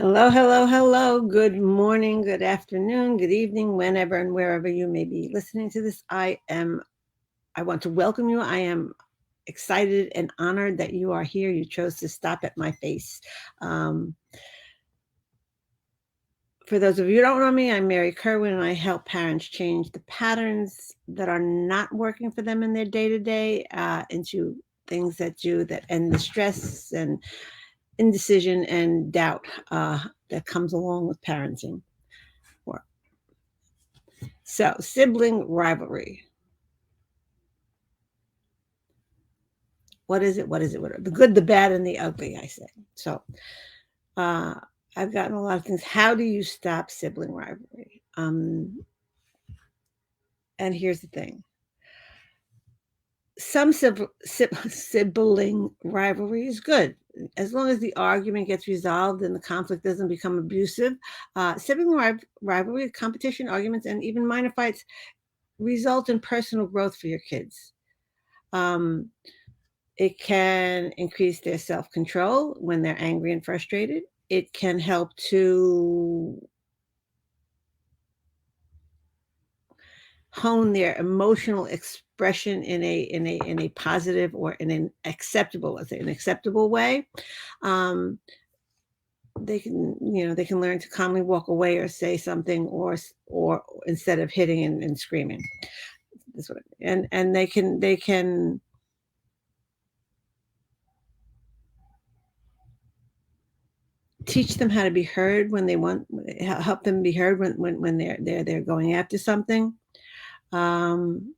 Hello, hello, hello. Good morning, good afternoon, good evening, whenever and wherever you may be listening to this. I want to welcome you. I am excited and honored that you are here. You chose to stop at my face. Um, for those of you who don't know me, I'm Mary Kerwin, and I help parents change the patterns that are not working for them in their day to day into things that do that end the stress and indecision and doubt that comes along with parenting. So, sibling rivalry. What is it? What is it? What are the good, the bad, and the ugly? I say. So, uh, I've gotten a lot of things. How do you stop sibling rivalry? And here's the thing: some sibling rivalry is good as long as the argument gets resolved and the conflict doesn't become abusive. Sibling rivalry, competition, arguments, and even minor fights result in personal growth for your kids. Um, It can increase their self control when they're angry and frustrated. It can help to hone their emotional expression in a positive or in an acceptable, let's say, an acceptable way. Um, they can they can learn to calmly walk away or say something or instead of hitting and screaming. That's what and they can teach them how to be heard when they want help them be heard when they're going after something. um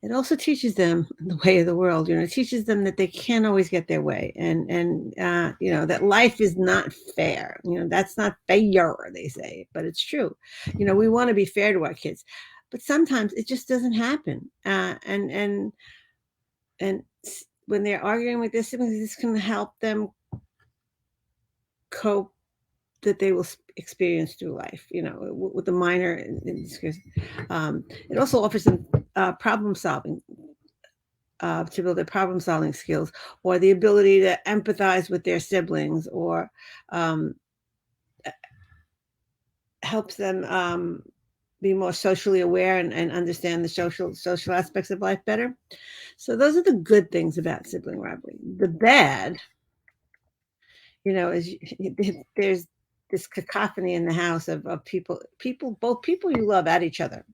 it also teaches them the way of the world. It teaches them that they can't always get their way, and that life is not fair. That's not fair, they say, but it's true. We want to be fair to our kids, but sometimes it just doesn't happen. And when they're arguing with their siblings, this can help them cope that they will experience through life, with the minor in this case. It also offers them problem solving, to build their problem solving skills, or the ability to empathize with their siblings, or um, helps them be more socially aware and understand the social aspects of life better. So those are the good things about sibling rivalry. The bad, is there's this cacophony in the house of both people you love at each other.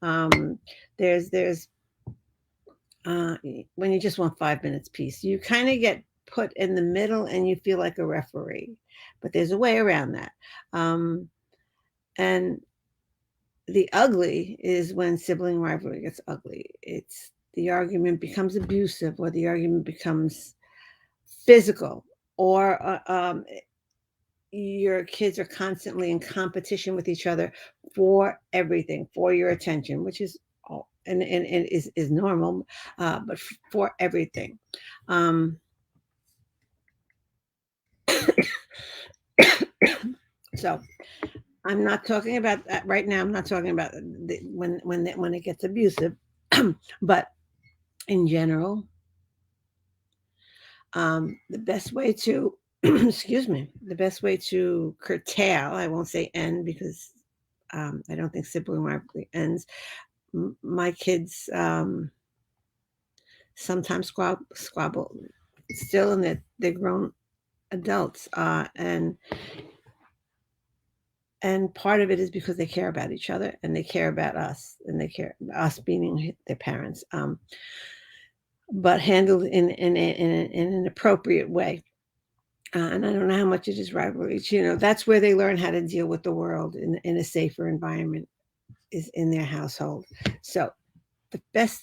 Um, there's when you just want 5 minutes peace, you kind of get put in the middle and you feel like a referee, but there's a way around that. And the ugly is when sibling rivalry gets ugly. It's the argument becomes abusive, or the argument becomes physical, or your kids are constantly in competition with each other for everything, for your attention, which is all and is normal, but for everything. Um, so I'm not talking about that right now. I'm not talking about when it gets abusive, but in general, the best way to excuse me, the best way to curtail, I won't say end, because I don't think sibling rivalry ends. My kids sometimes squabble still, and they're grown adults, and part of it is because they care about each other, and they care about us, and they care us meaning their parents, but handled in an appropriate way. And I don't know how much it is rivalry. That's where they learn how to deal with the world in a safer environment, is in their household. So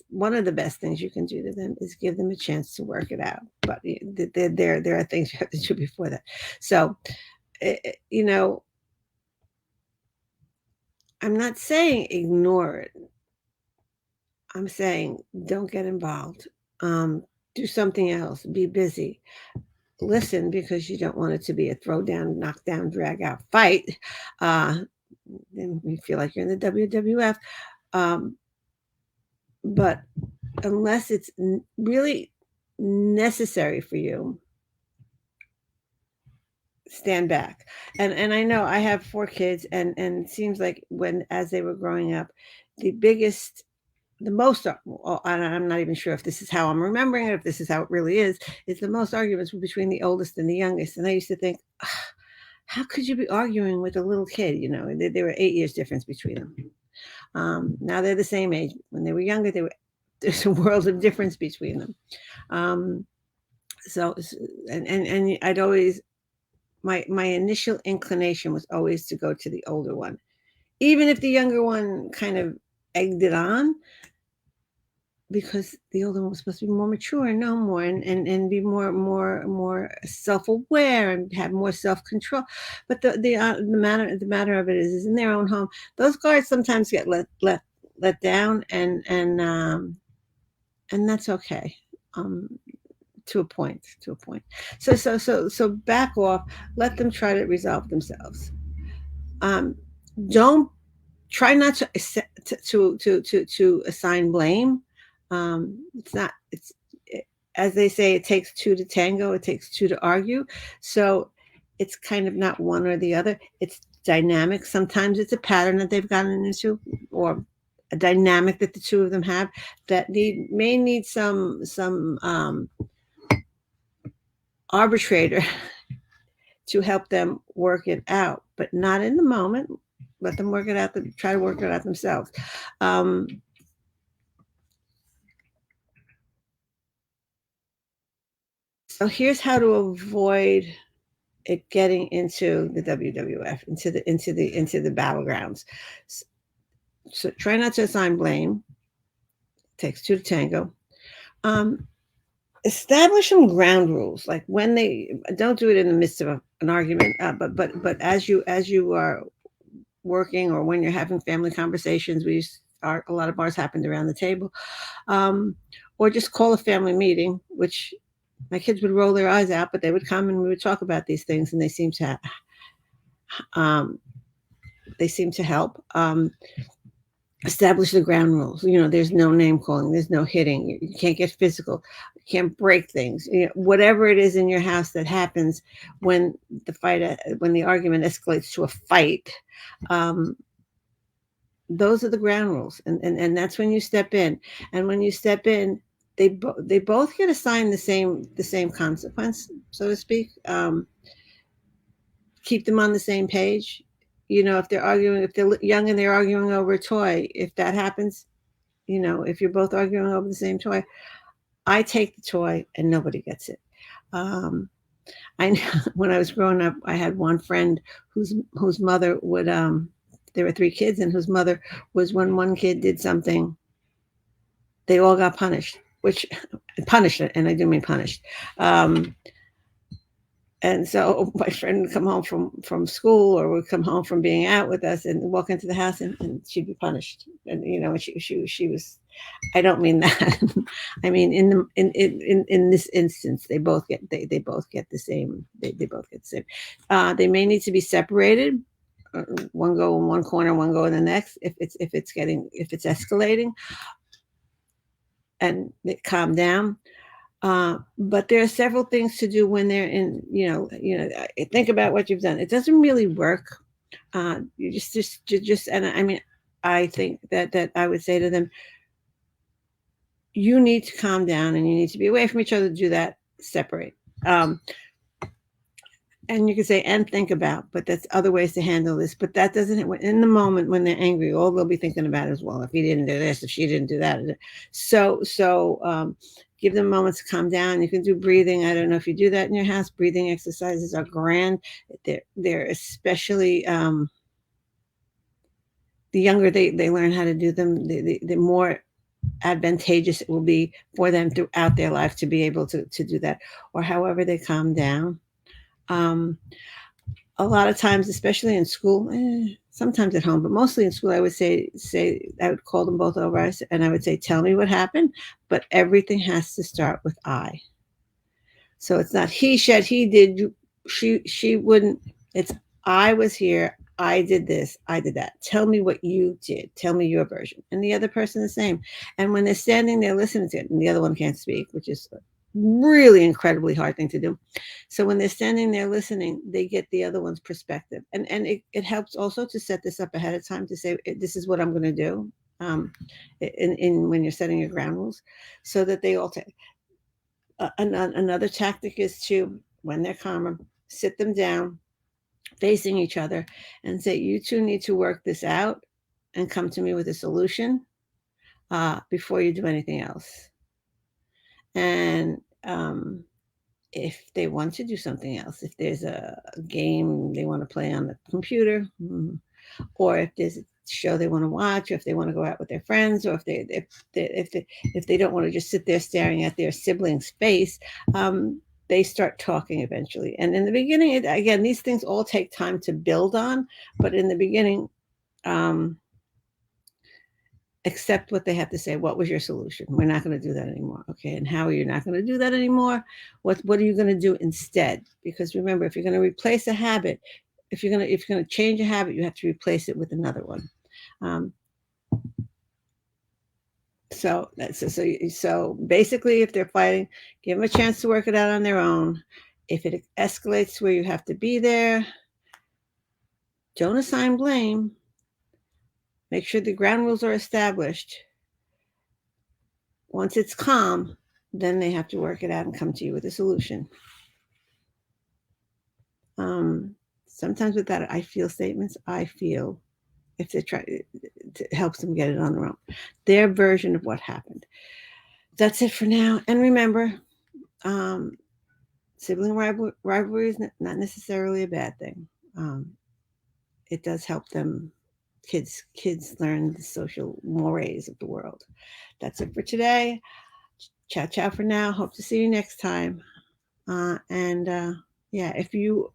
one of the best things you can do to them is give them a chance to work it out. But there are things you have to do before that. So, you know, I'm not saying ignore it. I'm saying don't get involved. Do something else. Be busy. Listen, because you don't want it to be a throw down, knock down, drag out fight. Uh, then you feel like you're in the WWF. Um, but unless it's really necessary for you, stand back. And I know I have 4 kids, and it seems like when as they were growing up, the biggest the most well, and I'm not even sure if this is how I'm remembering it, if this is how it really is the most arguments were between the oldest and the youngest. And I used to think, "Ah, how could you be arguing with a little kid? You know, there were 8 years difference between them. Now they're the same age. When they were younger, there's a world of difference between them. Um, so, and I'd always my initial inclination was always to go to the older one, even if the younger one kind of egged it on, because the older one was supposed to be more mature and know more, and be more self-aware and have more self-control. But the matter of it is in their own home, those guards sometimes get let down, and that's okay. Um, to a point. So back off. Let them try to resolve themselves. Um, don't try not to assign blame. It's not. As they say, it takes two to tango. It takes two to argue. So it's kind of not one or the other. It's dynamic. Sometimes it's a pattern that they've gotten into, or a dynamic that the two of them have that may need some arbitrator to help them work it out, but not in the moment. Let them work it out. Try to work it out themselves. Um, so here's how to avoid it getting into the WWF, into the battlegrounds. So try not to assign blame. It takes two to tango. Um, Establish some ground rules, like when they don't do it in the midst of an argument, but as you are working, or when you're having family conversations, a lot of ours happened around the table, um, or just call a family meeting, which my kids would roll their eyes out, but they would come and we would talk about these things, and um, they seem to help. Establish the ground rules. There's no name calling, there's no hitting, you can't get physical, you can't break things. Whatever it is in your house that happens when when the argument escalates to a fight, um, those are the ground rules, and that's when you step in. And when you step in, they both get assigned the same consequence, so to speak. Keep them on the same page. If they're young and they're arguing over a toy, if that happens, if you're both arguing over the same toy, I take the toy and nobody gets it. um, I when I was growing up, I had one friend whose mother would there were 3 kids, and whose mother was, when one kid did something, they all got punished, which punished, and I do mean punished. um, And so my friend would come home from school, or would come home from being out with us, and walk into the house, and she'd be punished. And she was. I don't mean that. I mean, in this instance, they both get the same. They both get the same. They may need to be separated. One go in one corner, one go in the next. If it's escalating, and they calm down. But there are several things to do when they're in. Think about what you've done. It doesn't really work. You just, and I mean, I think that I would say to them, you need to calm down, and you need to be away from each other to do that. Separate. Um, and you can say, and think about, but that's other ways to handle this. But that doesn't, in the moment when they're angry, all they'll be thinking about is, well, if he didn't do this, if she didn't do that. So give them moments to calm down. You can do breathing. I don't know if you do that in your house. Breathing exercises are grand. They're especially, the younger they learn how to do them, the more advantageous it will be for them throughout their life to be able to do that, or however they calm down. Um, a lot of times, especially in school, sometimes at home, but mostly in school, I would say I would call them both over, and I would say, tell me what happened, but everything has to start with I. So it's not he said, he did, she wouldn't. It's, I was here, I did this, I did that. Tell me what you did. Tell me your version. And the other person the same. And when they're standing there listening to it, and the other one can't speak, which is really incredibly hard thing to do. So when they're standing there listening, they get the other one's perspective, and it helps also to set this up ahead of time to say, this is what I'm going to do, um, in when you're setting your ground rules, so that they all take. Another tactic is to, when they're calmer, sit them down facing each other and say, you two need to work this out and come to me with a solution, before you do anything else. And if they want to do something else, if there's a game they want to play on the computer, or if there's a show they want to watch, or if they want to go out with their friends, or if they don't want to just sit there staring at their sibling's face, they start talking eventually. And in the beginning, again, these things all take time to build on, but in the beginning, um, accept what they have to say. What was your solution? We're not going to do that anymore. Okay. And how are you not going to do that anymore? What are you going to do instead? Because remember, if you're going to replace a habit, if you're going to change a habit, you have to replace it with another one. Um, so basically, if they're fighting, give them a chance to work it out on their own. If it escalates where you have to be there, don't assign blame. Make sure the ground rules are established. Once it's calm, then they have to work it out and come to you with a solution. Um, Sometimes with that, I feel statements, I feel, if they try, it helps them get it on their own. Their version of what happened. That's it for now. And remember, um, sibling rivalry is not necessarily a bad thing. Um, it does help them. Kids learn the social mores of the world. That's it for today. Ciao, ciao for now. Hope to see you next time. And yeah, if you